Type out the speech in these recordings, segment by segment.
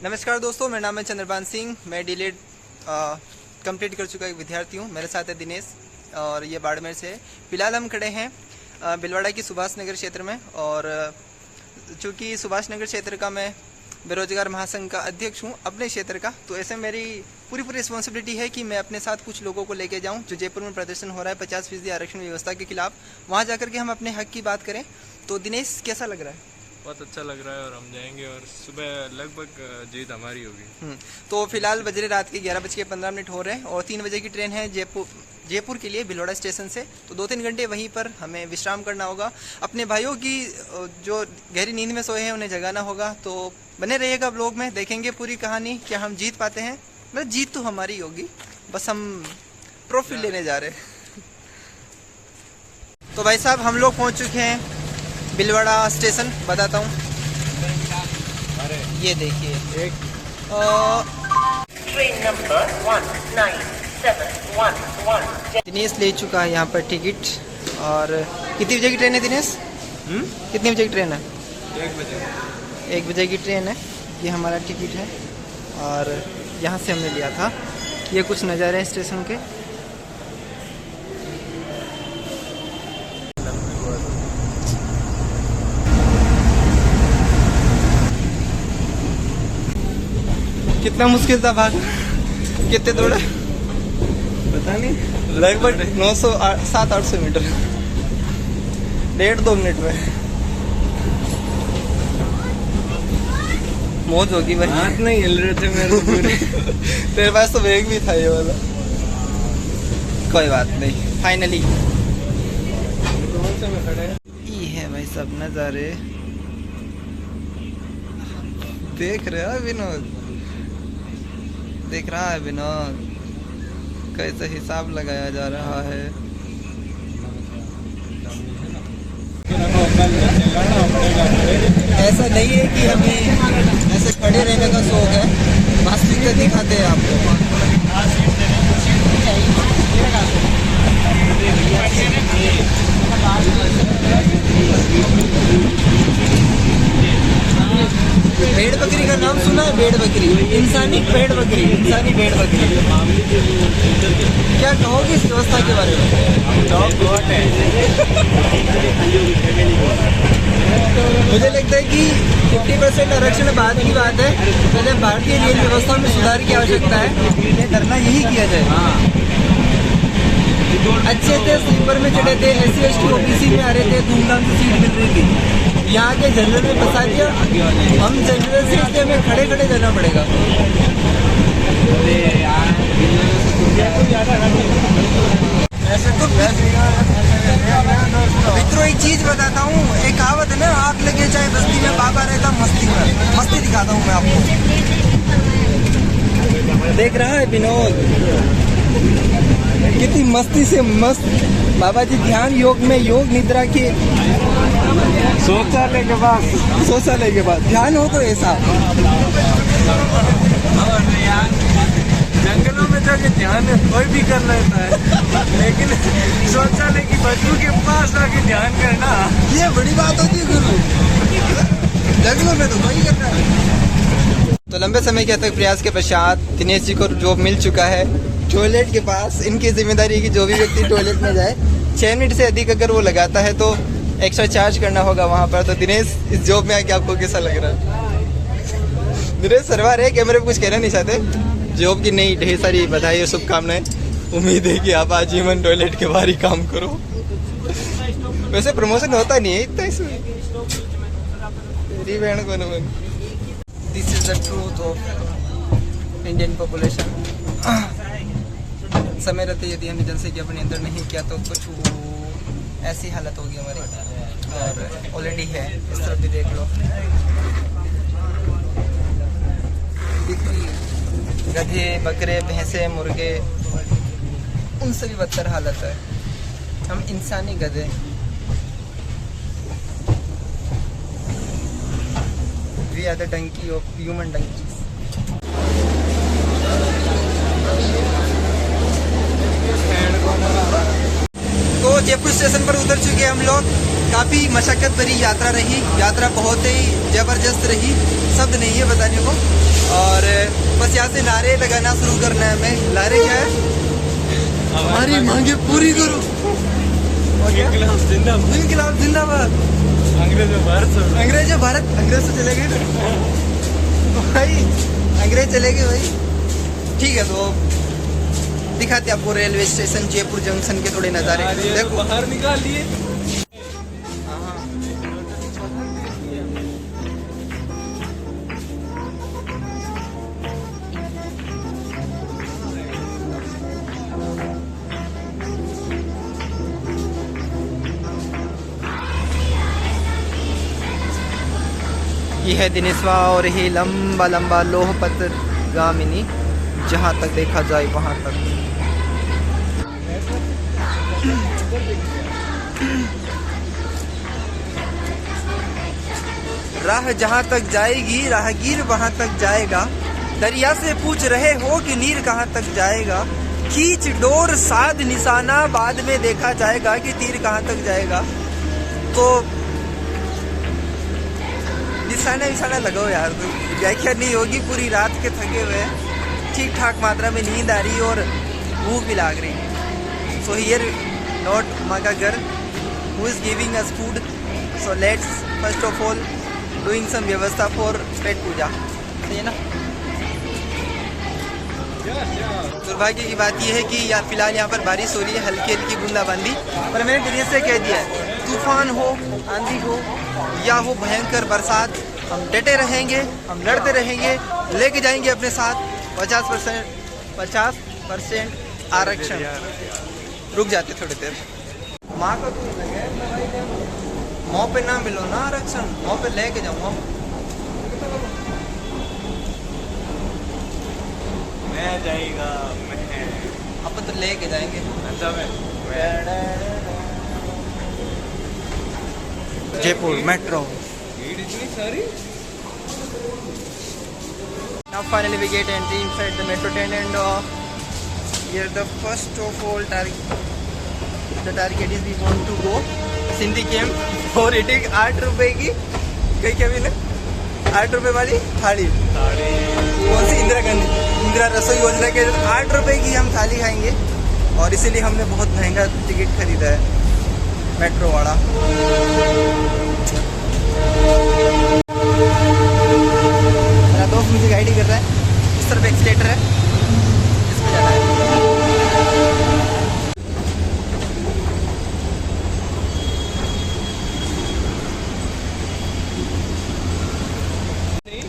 नमस्कार दोस्तों, मेरा नाम है चंद्रपाल सिंह। मैं डीलेड कंप्लीट कर चुका एक विद्यार्थी हूँ। मेरे साथ है दिनेश और ये बाड़मेर से है। फिलहाल हम खड़े हैं बिलवाड़ा की सुभाष नगर क्षेत्र में, और चूँकि सुभाष नगर क्षेत्र का मैं बेरोजगार महासंघ का अध्यक्ष हूँ अपने क्षेत्र का, तो ऐसे मेरी पूरी रिस्पॉन्सिबिलिटी है कि मैं अपने साथ कुछ लोगों को लेके जाऊँ। जो जयपुर में प्रदर्शन हो रहा है 50% आरक्षण व्यवस्था के खिलाफ, वहाँ जाकर के हम अपने हक की बात करें। तो दिनेश, कैसा लग रहा है? बहुत अच्छा लग रहा है और हम जाएंगे और सुबह लगभग जीत हमारी होगी। तो फिलहाल बजरे रात के 11:15 हो रहे हैं और 3 बजे की ट्रेन है जयपुर के लिए बिलवाड़ा स्टेशन से। तो 2-3 घंटे वहीं पर हमें विश्राम करना होगा। अपने भाइयों की जो गहरी नींद में सोए हैं उन्हें जगाना होगा। तो बने रहिएगा ब्लॉग में, देखेंगे पूरी कहानी। क्या हम जीत पाते हैं? मतलब जीत तो हमारी होगी, बस हम ट्रॉफी लेने जा रहे हैं। तो भाई साहब, हम लोग पहुँच चुके हैं बिलवाड़ा स्टेशन। बताता हूँ, ये देखिए ट्रेन नंबर 19711 दिनेश ले चुका है यहाँ पर टिकट। और कितनी बजे की ट्रेन है दिनेश? कितनी बजे की ट्रेन है? 1 बजे की ट्रेन है। ये हमारा टिकट है और यहाँ से हमने लिया था। ये कुछ नज़ारे हैं स्टेशन के। कितना मुश्किल था भाग, कितने दौड़ा पता नहीं, लगभग 700-800 मीटर 1.5-2 मिनट में। मौज होगी भाई। हाथ नहीं हिल रहे थे मेरे पूरे। तेरे पास तो वेग भी था ये वाला। कोई बात नहीं, फाइनली ये है भाई सब नज़ारे। देख रहे हो विनोद? देख रहा है विनोद कैसे हिसाब लगाया जा रहा है। ऐसा नहीं है कि हमें ऐसे खड़े रहने का शौक है, वास्तविकता दिखाते हैं आपको। भेड़ बकरी का नाम सुना है? भेड़ बकरी, इंसानी भेड़ बकरी, इंसानी भेड़ बकरी। क्या कहोगे इस व्यवस्था के बारे में? मुझे लगता है कि 50% आरक्षण बाद की बात है। पहले भारतीय रेल व्यवस्था में सुधार की आवश्यकता है। इन्हें करना यही किया जाए। अच्छे थे, स्लीपर में चढ़े थे, SC ST OBC में आ रहे थे, धूमधाम से सीट मिल रही थी। यहाँ के जनरल में फंसा दिया। हम जनरल से इसलिए हमें खड़े खड़े जाना पड़ेगा। मित्रों, एक चीज बताता हूँ, एक कहावत है ना, आग लगे चाहे बस्ती में, बाबा रहता मस्ती में। मस्ती दिखाता हूँ मैं आपको। देख रहा है विनोद कितनी मस्ती से मस्त बाबा जी ध्यान योग में, योग निद्रा के शौचालय के बाद ध्यान हो तो ऐसा। जंगलों में जाके ध्यान कोई भी कर लेता है, लेकिन शौचालय की बदबू के पास आके ध्यान करना, ये बड़ी बात होती है गुरु। जंगलों में तो वही करना है। तो लंबे समय के तक प्रयास के पश्चात दिनेश जी को जॉब मिल चुका है टॉयलेट के पास। इनकी जिम्मेदारी है कि जो भी व्यक्ति टॉयलेट में जाए 6 मिनट से अधिक अगर वो लगाता है तो एक्स्ट्रा चार्ज करना होगा वहाँ पर। तो दिनेश, इस जॉब में आके आपको कैसा लग रहा है? दिनेश सरवार है, कैमरे पे कुछ कहना नहीं चाहते। जॉब की नई ढेर सारी बधाई और शुभकामनाएं। उम्मीद है कि आप आजीवन टॉयलेट के बाहर ही काम करो। वैसे प्रमोशन होता नहीं है इतना इसमें। तेरी बहन को न बन। This is the truth of Indian population. समय रहते यदि हमने जनसंख्या पर नियंत्रण नहीं किया तो कुछ ऐसी हालत होगी हमारी, और ऑलरेडी है। इस तरफ भी देख लो, दिख रही है। गधे, बकरे, भैंसे, मुर्गे, उनसे भी बदतर हालत है। हम इंसानी गधे। We are the donkey of human donkeys. तो जयपुर स्टेशन पर उतर चुके हम लोग। काफ़ी मशक्क़त भरी यात्रा रही। यात्रा बहुत ही ज़बरदस्त रही, शब्द नहीं है बताने को। बस यहाँ से नारे लगाना शुरू करना है हमें। नारे क्या है? हमारी मांगे पूरी करो। इनकलाब जिंदाबाद। इनकलाब जिंदाबाद। अंग्रेजों भारत छोड़ो। अंग्रेज तो चले गए भाई, अंग्रेज चले गए भाई। ठीक है, तो दिखाते आपको रेलवे स्टेशन जयपुर जंक्शन के थोड़े नज़ारे। देखो बाहर निकाल लिए। ये है दिनेशवा और ये लंबा लंबा लोह पत्र गामिनी, जहाँ तक देखा जाए वहाँ तक। राह जहाँ तक जाएगी राहगीर वहाँ तक जाएगा, दरिया से पूछ रहे हो कि नीर कहाँ तक जाएगा, खींच डोर साध निशाना बाद में देखा जाएगा कि तीर कहाँ तक जाएगा। तो निशाना लगाओ यार, तो व्याख्या नहीं होगी। पूरी रात के थके हुए हैं, ठीक ठाक मात्रा में नींद आ रही है और भूख भी लाग रही है। सो हियर नॉट मागा घर who is giving us food, so let's first of all doing some व्यवस्था फॉर पेट पूजा। सही है ना? दुर्भाग्य की बात यह है कि फिलहाल यहाँ पर बारिश हो रही है, हल्की हल्की बूंदाबांदी। पर मैंने दिनेश से कह दिया है, तूफान हो, आंधी हो या हो भयंकर बरसात, हम डटे रहेंगे, हम लड़ते रहेंगे, लेके जाएंगे अपने साथ 50% आरक्षण। रुक जाते थोड़ी देर। माँ का तो लगे मुँह पे ना मिलो ना आरक्षण, मुँह पे लेके जाऊँगा मैं जाएगा मैं अपन तो लेके जाएंगे। अच्छा जयपुर मेट्रो। भीड़ इतनी सारी। Now finally we get entry inside the metro train and here the first of all the target is we want to go Sindhi camp for eating 8 रुपए की कई क्या भी 8 रुपए वाली थाली। कौन सी? इंदिरा रसोई योजना के 8 रुपए की हम थाली खाएंगे और इसीलिए हमने बहुत महंगा टिकट खरीदा है मेट्रो वाला। मेरा दोस्त मुझे गाइड कर रहा है, इस तरफ एक्सीलेटर है, इसमें जाना है।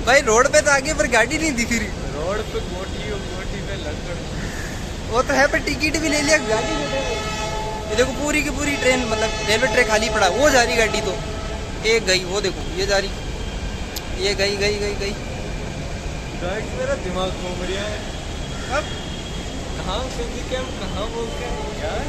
भाई रोड पे तो आगे पर गाड़ी नहीं दिख रही। रोड पे गोटी पे लकड़ वो तो है, पर टिकट भी ले लिया, गाड़ी नहीं दे रही। ये देखो पूरी की पूरी ट्रेन, मतलब रेलवे ट्रैक खाली पड़ा। वो जा रही गाड़ी, तो एक गई, वो देखो ये जा रही, ये गई। गाइस मेरा दिमाग घूम रहा है। अब कहाँ सिंधी कैंप कहाँ बोलते हैं यार।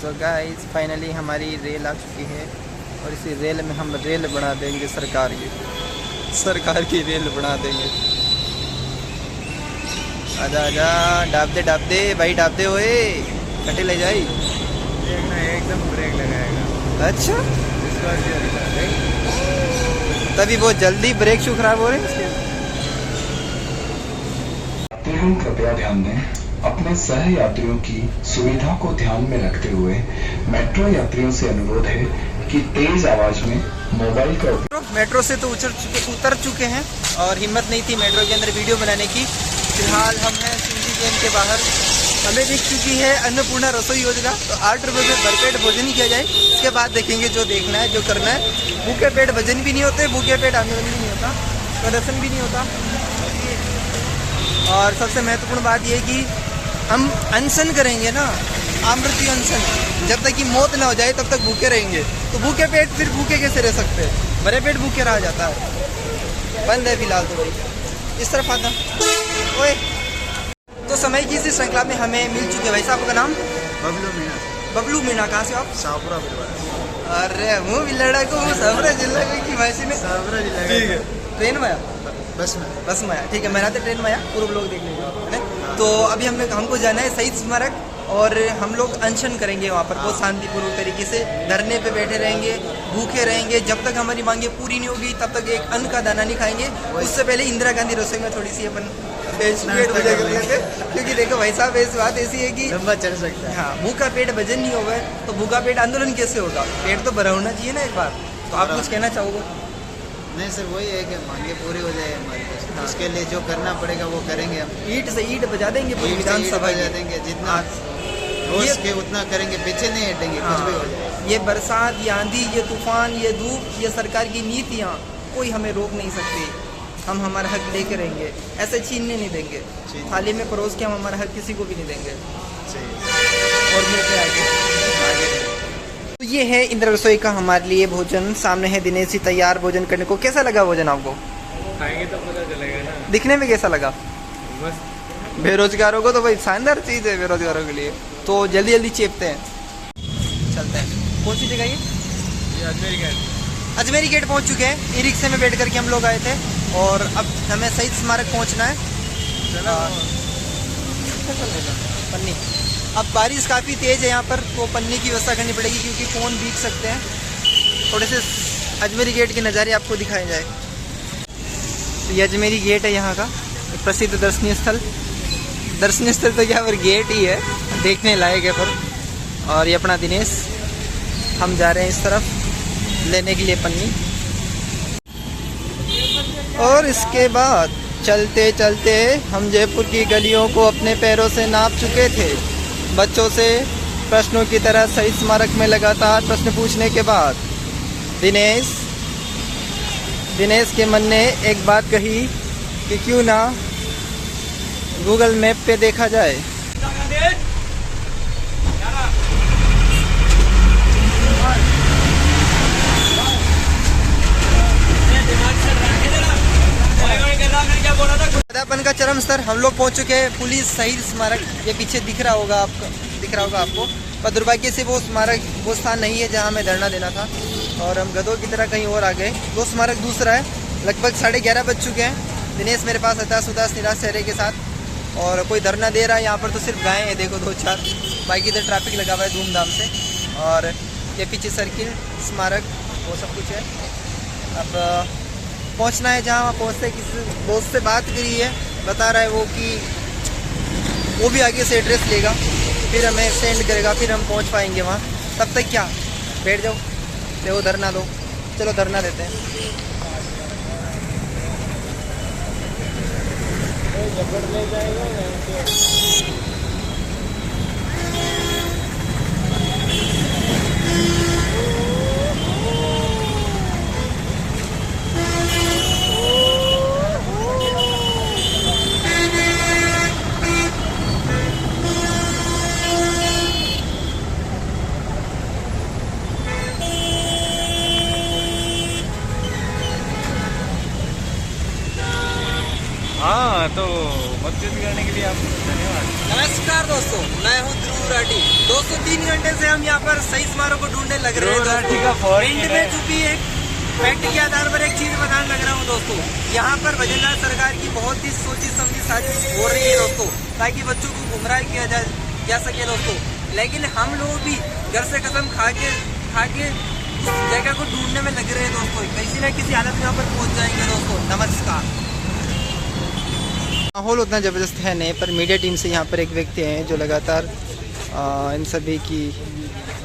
सो गाइस फाइनली हमारी रेल आ चुकी है और इसी रेल में हम रेल बना देंगे सरकार की रेल बना देंगे। आजा डाब दे भाई, डाब दे ओए, कटे ले जाई। एकदम ब्रेक लगाएगा। अच्छा, इस बार तभी बहुत जल्दी ब्रेक शू खराब हो रहे हैं। कृपया ध्यान दें, अपने सह यात्रियों की सुविधा को ध्यान में रखते हुए मेट्रो यात्रियों से अनुरोध है कि तेज आवाज में मोबाइल का मेट्रो से तो उतर चुके हैं और हिम्मत नहीं थी मेट्रो के अंदर वीडियो बनाने की। फिलहाल हम हैं सिंधी कैंप के बाहर। हमें दिख चुकी है अन्नपूर्णा रसोई योजना, तो 8 रुपये में भरपेट भोजन किया जाए। इसके बाद देखेंगे जो देखना है, जो करना है। भूखे पेट भजन भी नहीं होते, भूखे पेट आंदोलन भी नहीं होता, प्रदर्शन भी नहीं होता। और सबसे महत्वपूर्ण बात यह कि हम अनशन करेंगे ना, आमृत्यु अनशन, जब तक कि मौत ना हो जाए तब तक भूखे रहेंगे। तो भूखे पेट फिर भूखे कैसे रह सकते हैं? भरे पेट भूखे रहा जाता है। बंद है फिलहाल तो भाई। इस तरफ आता ओए। तो समय की इसी श्रृंखला में हमें मिल चुके। भाई साहब, आपका नाम? बबलू मीना। बबलू मीना, कहाँ से आप? शाहपुरा। अरे मुंह भी लड़ा को मुंह साबरा जिला को की भाषी ने साबरा जिला ठीक है ट्रेन में आया बस में बस में आया ठीक है मैं रात ट्रेन में आया पूरे ब्लॉग देख लीजिए है ना तो अभी हमको जाना है शहीद स्मारक और हम लोग अनशन करेंगे वहाँ पर बहुत शांतिपूर्वक तरीके से धरने पे बैठे रहेंगे भूखे रहेंगे जब तक हमारी मांगे पूरी नहीं होगी तब तक एक अन्न का दाना नहीं खाएंगे उससे पहले इंदिरा गांधी रसोई में थोड़ी सी अपन पेट वजह कर लेते क्योंकि देखो भाई साहब ऐसी बात ऐसी है कि लंबा चल सकता है। हाँ भूखा पेट भजन नहीं होगा तो भूखा पेट आंदोलन कैसे होगा पेट तो भरा होना चाहिए ना एक बार तो आप कुछ कहना चाहोगे नहीं सर वही है कि मांगे पूरी हो जाए हमारे पास उसके लिए जो करना पड़ेगा वो करेंगे हम ईट से ईट बजा देंगे पूरी विधानसभा बजा देंगे जितना हो सके उतना करेंगे पीछे नहीं हटेंगे कुछ भी हो जाए ये बरसात ये आंधी ये तूफान ये धूप ये सरकार की नीतियाँ कोई हमें रोक नहीं सकती हम हमारा हक लेके रहेंगे ऐसे छीनने नहीं देंगे थाली में परोस के हम हमारा हक किसी को भी नहीं देंगे और मिलते आगे तो ये है इंदिरा रसोई का हमारे लिए भोजन सामने है दिनेश जी तैयार भोजन करने को कैसा लगा भोजन आपको खाएंगे तो पता चलेगा ना दिखने में कैसा लगा बस बेरोजगारों को तो भाई शानदार चीज़ है बेरोजगारों के लिए तो जल्दी जल्दी चेपते हैं चलते हैं कौन सी जगह ये अजमेर गेट अजमेरी गेट पहुंच चुके हैं ई रिक्शे में बैठ करके हम लोग आए थे और अब हमें शहीद स्मारक पहुंचना है पन्नी अब बारिश काफ़ी तेज़ है यहाँ पर तो पन्नी की व्यवस्था करनी पड़ेगी क्योंकि फ़ोन भीग सकते हैं थोड़े से अजमेरी गेट के नज़ारे आपको दिखाए जाए तो ये अजमेरी गेट है यहाँ का एक प्रसिद्ध दर्शनीय स्थल तो क्या पर गेट ही है देखने लायक है पर और ये अपना दिनेश हम जा रहे हैं इस तरफ लेने के लिए पन्नी और इसके बाद चलते चलते हम जयपुर की गलियों को अपने पैरों से नाप चुके थे बच्चों से प्रश्नों की तरह शहीद स्मारक में लगातार प्रश्न पूछने के बाद दिनेश के मन ने एक बात कही कि क्यों ना गूगल मैप पे देखा जाए अपन का चरम स्तर हम लोग पहुंच चुके हैं पुलिस शहीद स्मारक ये पीछे दिख रहा होगा आपको पर दुर्भाग्य से वो स्मारक वो स्थान नहीं है जहां हमें धरना देना था और हम गधों की तरह कहीं और आ गए वो स्मारक दूसरा है लगभग 11:30 बज चुके हैं दिनेश मेरे पास हताश उदास निराश चेहरे के साथ और कोई धरना दे रहा है यहाँ पर तो सिर्फ गायें हैं देखो 2-4 बाकी इधर ट्रैफिक लगा हुआ है धूमधाम से और ये पीछे सर्किल स्मारक वो सब कुछ है अब पहुंचना है जहाँ पहुँचते किसी दोस्त से बात करी है बता रहा है वो कि वो भी आगे से एड्रेस लेगा फिर हमें सेंड करेगा फिर हम पहुंच पाएंगे वहाँ तब तक क्या बैठ जाओ देखो धरना दो चलो धरना देते हैं हाँ तो बातचीत करने के लिए आपको धन्यवाद। नमस्कार दोस्तों मैं हूँ ध्रुव राठी दोस्तों 3 घंटे से हम यहाँ पर शहीद स्मारक को ढूंढने लग रहे हैं एंड में चुकी एक फैक्ट के आधार पर एक चीज बताने लग रहा हूँ दोस्तों यहाँ पर भजनलाल सरकार की बहुत ही सोची समझी साजिश हो रही है दोस्तों ताकि बच्चों को गुमराह किया जा सके दोस्तों लेकिन हम लोग भी घर से कसम खा के जगह को ढूंढने में लग रहे हैं दोस्तों किसी न किसी हालत में यहाँ पर पहुँच जाएंगे दोस्तों नमस्कार माहौल उतना ज़बरदस्त है नहीं पर मीडिया टीम से यहाँ पर एक व्यक्ति हैं जो लगातार इन सभी की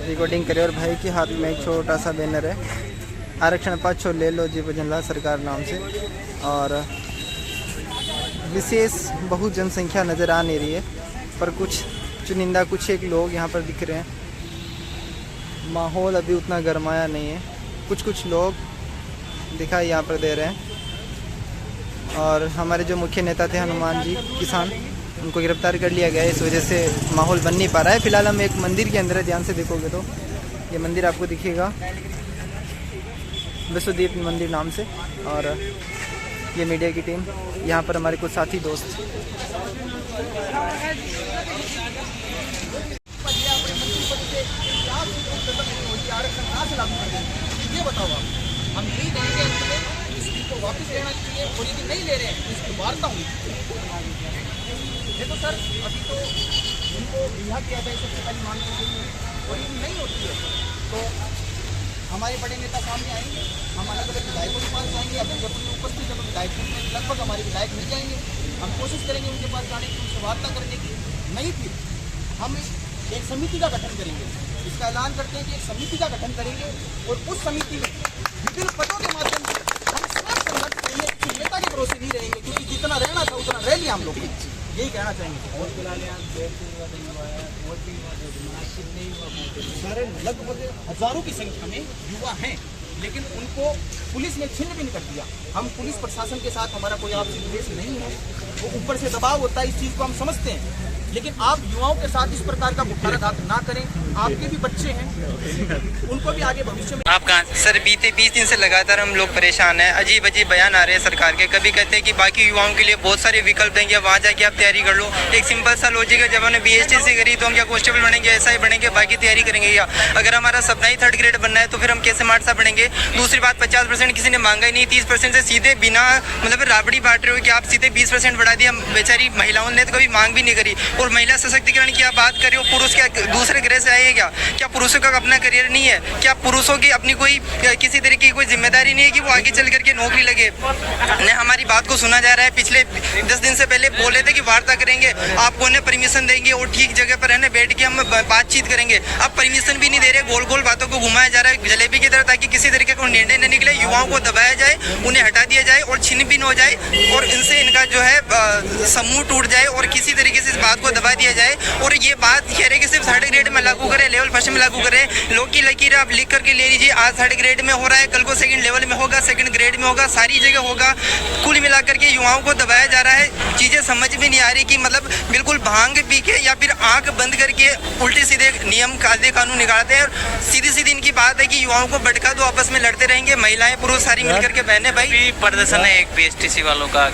रिकॉर्डिंग करे और भाई के हाथ में एक छोटा सा बैनर है आरक्षण पाछो ले लो जी भजनलाल सरकार नाम से और विशेष बहुत जनसंख्या नज़र आ नहीं रही है पर कुछ चुनिंदा कुछ एक लोग यहाँ पर दिख रहे हैं माहौल अभी उतना गरमाया नहीं है कुछ लोग दिखाई यहाँ पर दे रहे हैं और हमारे जो मुख्य नेता थे हनुमान जी किसान उनको गिरफ्तार कर लिया गया है इस वजह से माहौल बन नहीं पा रहा है फिलहाल हम एक मंदिर के अंदर है ध्यान से देखोगे तो ये मंदिर आपको दिखेगा विश्वदीप मंदिर नाम से और ये मीडिया की टीम यहाँ पर हमारे कुछ साथी दोस्त आरक्षण कहाँ से लागू कर देंगे? ये बताओ आप। हम यही कहेंगे अंत में इस बिल को वापस लेना चाहिए, और यदि नहीं ले रहे हैं तो इसकी वार्ता हुई। देखो सर, अभी तो उनको रिहा किया जाए, सबसे पहली मांग की गई है, और यदि नहीं होती है तो हमारे बड़े नेता सामने आएंगे, हम अलग अलग विधायकों के पास जाएंगे, अपने जब उनमें उपस्थित जब विधायक में लगभग हमारे विधायक मिल जाएंगे, हम कोशिश करेंगे उनके पास जाने की, उनसे वार्ता करने की। नहीं फिर हम एक समिति का गठन करेंगे, इसका ऐलान करते हैं कि एक समिति का गठन करेंगे, और उस समिति में विभिन्न पदों के माध्यम से हम सब संघर्ष करेंगे, किसी नेता के भरोसे नहीं रहेंगे, क्योंकि जितना रहना था उतना रह लिया हम लोग। यही कहना चाहेंगे। सारे लगभग हजारों की संख्या में युवा हैं, लेकिन उनको पुलिस ने छिन्न भिन्न कर दिया। हम पुलिस प्रशासन के साथ हमारा कोई आपसी द्वेष नहीं है, वो ऊपर से दबाव होता है, इस चीज़ को हम समझते हैं, लेकिन आप युवाओं के साथ इस प्रकार का कुठाराघात ना करें। आपके भी बच्चे हैं, उनको भी आगे भविष्य में। आप कहाँ? सर बीते 20 दिन से लगातार हम लोग परेशान हैं। अजीब अजीब बयान आ रहे हैं सरकार के। कभी कहते हैं कि बाकी युवाओं के लिए बहुत सारे विकल्प देंगे, वहाँ जाके आप तैयारी कर लो। एक सिंपल सा लॉजिक है, जब हमने BSTC करी तो हम क्या कांस्टेबल बनेंगे, SI बनेंगे, बाकी तैयारी करेंगे क्या? अगर हमारा सपना ही 3rd ग्रेड बनना है तो फिर हम कैसे मार्सा बनेंगे? दूसरी बात, 50% किसी ने मांगा ही नहीं, 30% से सीधे बिना मतलब राबड़ी बांट रहे हो कि आप सीधे 20% बढ़ा दिया। बेचारी महिलाओं ने तो कभी मांग भी नहीं करी। और महिला सशक्तिकरण की आप बात कर रहे हो, पुरुष क्या दूसरे ग्रह से आए क्या पुरुषों का अपना करियर नहीं है? क्या पुरुषों की अपनी कोई किसी तरीके की कोई जिम्मेदारी नहीं है कि वो आगे चल करके नौकरी लगे? ने हमारी बात को सुना जा रहा है। पिछले 10 दिन से पहले बोले थे कि वार्ता करेंगे, आपको ने परमिशन देंगे और ठीक जगह पर रहने बैठ के हम बातचीत करेंगे। अब परमिशन भी नहीं दे रहे, गोल गोल बातों को घुमाया जा रहा है जलेबी की तरह, ताकि किसी तरीके का निर्णय न निकले, युवाओं को दबाया जाए, उन्हें हटा दिया जाए और छिन्न भिन्न हो जाए, और इनसे इनका जो है समूह टूट जाए और किसी तरीके से इस बात को दबा दिया जाए। और ये बात कह रहे कि सिर्फ 3rd ग्रेड में लागू करें, लेवल 1st में लागू करें। लोग की लकीर आप लिख करके ले लीजिए। आज 3rd ग्रेड में हो रहा है, कल को 2nd लेवल में होगा, 2nd ग्रेड में होगा, सारी जगह होगा। कुल मिलाकर के युवाओं को दबाया जा रहा है। चीज़ें समझ में नहीं आ रही कि मतलब बिल्कुल भांग पी के या फिर आंख बंद करके उल्टे सीधे नियम कायदे कानून निकालते हैं। सीधी सीधी इनकी बात है कि युवाओं को भड़का दो, आपस में लड़ते रहेंगे, महिलाएं पुरुष सारी मिलकर के बहने भाई। प्रदर्शन है एक BSTC वालों का,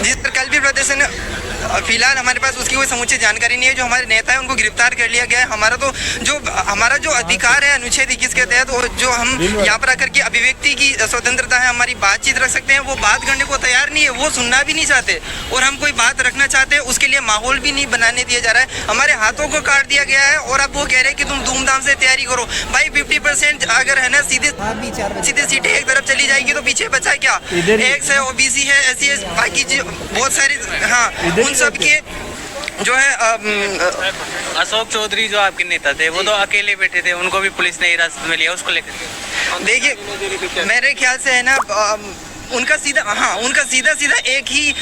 जिस पर कल भी प्रदर्शन, फिलहाल हमारे पास उसकी कोई समुचित जानकारी नहीं है। जो हमारे नेता है उनको गिरफ्तार कर लिया गया है। हमारा जो अधिकार है अनुच्छेद 21 के तहत, और जो हम यहाँ पर आकर के अभिव्यक्ति की स्वतंत्रता है, हमारी बातचीत रख सकते हैं, वो बात करने को तैयार नहीं है, वो सुनना भी नहीं चाहते। और हम कोई बात रखना चाहते हैं उसके लिए माहौल भी नहीं बनाने दिया जा रहा है। हमारे हाथों को काट दिया गया है, और अब वो कह रहे हैं कि तुम धूमधाम से तैयारी करो। भाई 50% अगर है ना सीधे सीटें एक तरफ चली जाएगी तो पीछे बचा क्या? एक से OBC है, SC, बाकी बहुत सारी, हाँ, उन सब के जो है अशोक चौधरी जो आपके नेता थे वो तो अकेले बैठे थे, उनको भी पुलिस ने हिरासत में लिया। उसको लेकर देखिए मेरे ख्याल से है ना उनका सीधा एक ही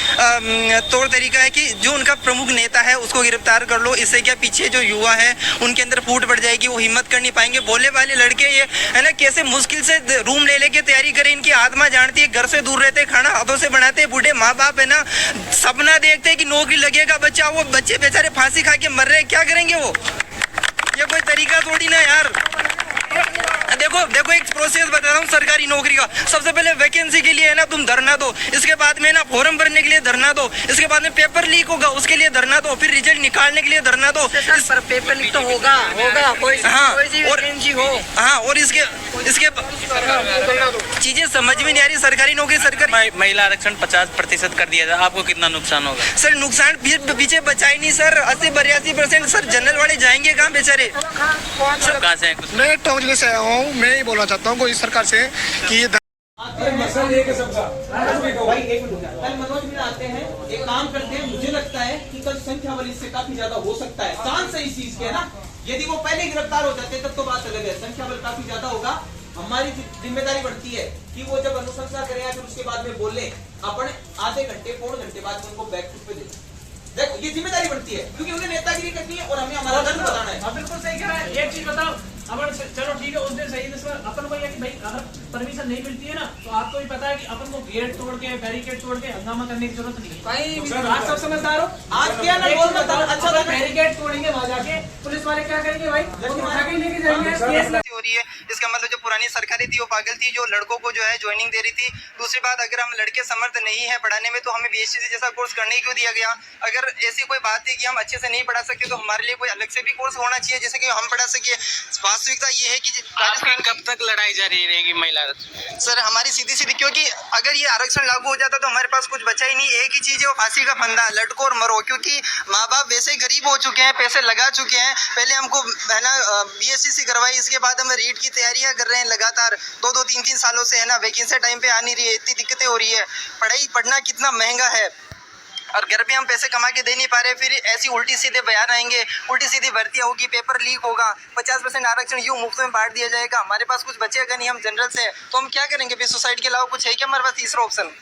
तौर तरीका है कि जो उनका प्रमुख नेता है उसको गिरफ्तार कर लो। इससे क्या पीछे जो युवा है उनके अंदर फूट बढ़ जाएगी, वो हिम्मत कर नहीं पाएंगे। बोले वाले लड़के ये है ना कैसे मुश्किल से रूम ले लेके तैयारी करें, इनकी आत्मा जानती है, घर से दूर रहते, खाना हाथों से बनाते, बूढ़े माँ बाप है ना सपना देखते हैं कि नौकरी लगेगा बच्चा, वो बच्चे बेचारे फांसी खा के मर रहे हैं, क्या करेंगे वो? ये कोई तरीका थोड़ी ना यार। देखो एक प्रोसेस बता रहा हूँ सरकारी नौकरी का। सबसे पहले वैकेंसी के लिए है ना तुम धरना दो, इसके बाद में ना फॉर्म भरने के लिए धरना दो, इसके बाद में पेपर लीक होगा उसके लिए धरना दो, फिर रिजल्ट निकालने के लिए धरना दो। पर पेपर लीक तो होगा कोई वैकेंसी हो। हाँ, और इसके चीजें समझ में नहीं आ रही। सरकारी नौकरी सरकारी महिला आरक्षण 50% कर दिया था, आपको कितना नुकसान होगा? सर नुकसान पीछे बचा ही नहीं सर। 80-82% सर जनरल वाले जाएंगे कहाँ बेचारे? कहाँ से कुछ मैं टोंजली से आया हूँ। मैं ये बोलना चाहता हूँ कोई सरकार से कि ये भाई एक मिनट, कल मनोज भी आते हैं, एक काम करते हैं, मुझे लगता है कि कल संख्या बल इससे काफी ज्यादा हो सकता है। चांस से इस चीज के ना, यदि वो पहले गिरफ्तार हो जाते तब तो बात अलग है, संख्या बल काफी ज्यादा होगा। हमारी जिम्मेदारी बढ़ती है कि वो जब अनुशंसा करें फिर उसके बाद में बोले, अपन आधे घंटे पौन घंटे बाद उनको बैकफुट पे दे। देखो ये जिम्मेदारी बढ़ती है क्योंकि उन्हें नेतागिरी करनी है और हमें हमारा धर्म बताना है। बिल्कुल सही कह रहा है। एक चीज बताओ, अपन चलो ठीक है उस दिन सही, अपन को ये कि भाई अगर परमिशन नहीं मिलती है ना तो आपको भी पता है कि अपन को गेट तोड़ के बैरिकेड तोड़ के हंगामा करने की जरूरत नहीं है। आप सब समझदार हो। आज क्या ना बोल अच्छा बैरिकेड तोड़ेंगे वहां जाके, पुलिस वाले क्या करेंगे भाई? उठा के लेके जाएंगे। रही है, इसका मतलब जो पुरानी सरकारें थी वो पागल थी, जो लड़कों को जो है ज्वाइनिंग दे रही थी। दूसरी बात, अगर हम लड़के समर्थ नहीं है पढ़ाने में तो हमें बीएससी जैसा कोर्स करने क्यों दिया गया? अगर ऐसी कोई बात है कि हम अच्छे से नहीं पढ़ा सकते तो हमारे लिए कोई अलग से भी कोर्स होना चाहिए जैसे कि हम पढ़ा सके। वास्तविकता ये है कि आपकी कब तक लड़ाई जारी रहेगी महिला? सर हमारी सीधी सीधी, क्योंकि अगर ये आरक्षण लागू हो जाता तो हमारे पास कुछ बचा ही नहीं। एक ही चीज़ है वो फांसी का फंदा, लटको और मरो, क्योंकि माँ बाप वैसे ही गरीब हो चुके हैं, पैसे लगा चुके हैं। पहले हमको है ना बीएससी करवाई, इसके बाद हम रीट की तैयारियां कर रहे हैं लगातार 2-3 सालों से, है ना। वैकेंसी टाइम पे आ नहीं रही है, इतनी दिक्कतें हो रही है। पढ़ना कितना महंगा है और घर पे हम पैसे कमा के दे नहीं पा रहे। फिर ऐसी उल्टी सीधे बयान आएंगे, उल्टी सीधी भर्तियां होगी, पेपर लीक होगा, 50% आरक्षण यूं मुफ्त में बांट दिया जाएगा, हमारे पास कुछ बचेगा नहीं, हम जनरल से तो हम क्या करेंगे? फिर सुसाइड के अलावा कुछ है क्या हमारे पास तीसरा ऑप्शन?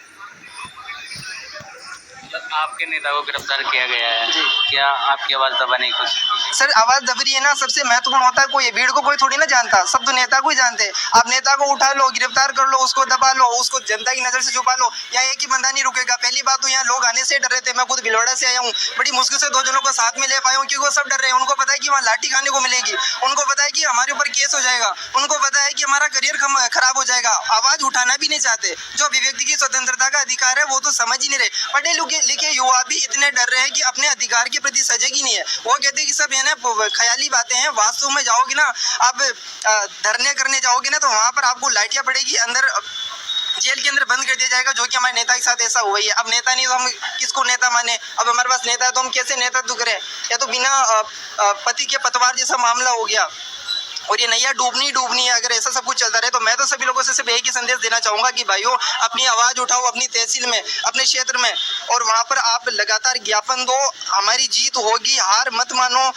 आपके नेता को गिरफ्तार किया गया है जी। क्या आपकी आवाज दबाने की कोशिश? सर आवाज दब रही है ना, सबसे महत्वपूर्ण होता है कोई भीड़ को कोई थोड़ी ना जानता, सब तो नेता को ही जानते हैं। आप नेता को उठा लो, गिरफ्तार कर लो, उसको दबा लो, उसको जनता की नजर से छुपा लो, या एक ही बंदा नहीं रुकेगा। पहली बात तो यहाँ लोग आने से डर रहे थे, मैं खुद भिलवाड़ा से आया हूँ, बड़ी मुश्किल से 2 जनों को साथ में ले पाया हूँ क्योंकि वो सब डर रहे हैं। उनको पता है कि वहाँ लाठी खाने को मिलेगी, उनको पता है कि हमारे ऊपर केस हो जाएगा, उनको पता है कि हमारा करियर खराब हो जाएगा। आवाज उठाना भी नहीं चाहते। जो अभिव्यक्ति की स्वतंत्रता का अधिकार है वो तो समझ ही नहीं रहे। पढ़े लिखे युवा भी इतने डर रहे हैं कि अपने अधिकार के प्रति सजग ही नहीं है। वो कहते हैं कि सब है ना ख्याली बातें हैं, वास्तव में जाओगे ना आप धरने करने जाओगे ना तो वहाँ पर आपको लाठियाँ पड़ेगी, अंदर जेल के अंदर बंद कर दिया जाएगा, जो कि हमारे नेता के साथ ऐसा हुआ ही है। अब नेता नहीं तो हम किसको नेता माने? अब हमारे पास नेता है तो हम कैसे नेतृत्व करें? या तो बिना पति के पतवार जैसा मामला हो गया और ये नैया डूबनी है। अगर ऐसा सब कुछ चलता रहे तो मैं तो सभी लोगों से सिर्फ एक ही संदेश देना चाहूँगा कि भाइयों अपनी आवाज़ उठाओ, अपनी तहसील में, अपने क्षेत्र में, और वहाँ पर आप लगातार ज्ञापन दो। हमारी जीत होगी, हार मत मानो,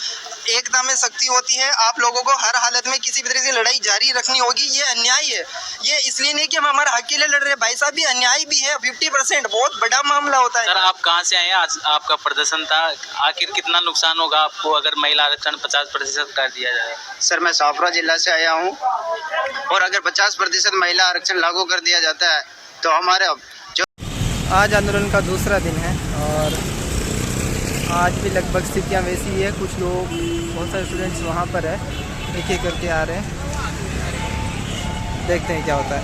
एकता में शक्ति होती है। आप लोगों को हर हालत में किसी भी तरह से लड़ाई जारी रखनी होगी। ये अन्याय है, ये इसलिए नहीं कि हम हमारे हक के लिए लड़ रहे हैं भाई साहब, ये अन्याय भी है। 50% बहुत बड़ा मामला होता है। सर आप कहाँ से आए? आज आपका प्रदर्शन था, आखिर कितना नुकसान होगा आपको अगर महिला आरक्षण 50% कर दिया जाए? सर मैं साफरा जिला से आया हूँ और अगर 50% महिला आरक्षण लागू कर दिया जाता है तो हमारे जो आज आंदोलन का दूसरा दिन है और आज भी लगभग स्थितियाँ वैसी ही है। कुछ लोग, बहुत सारे स्टूडेंट्स वहाँ पर है, एक करके आ रहे हैं, देखते हैं क्या होता है।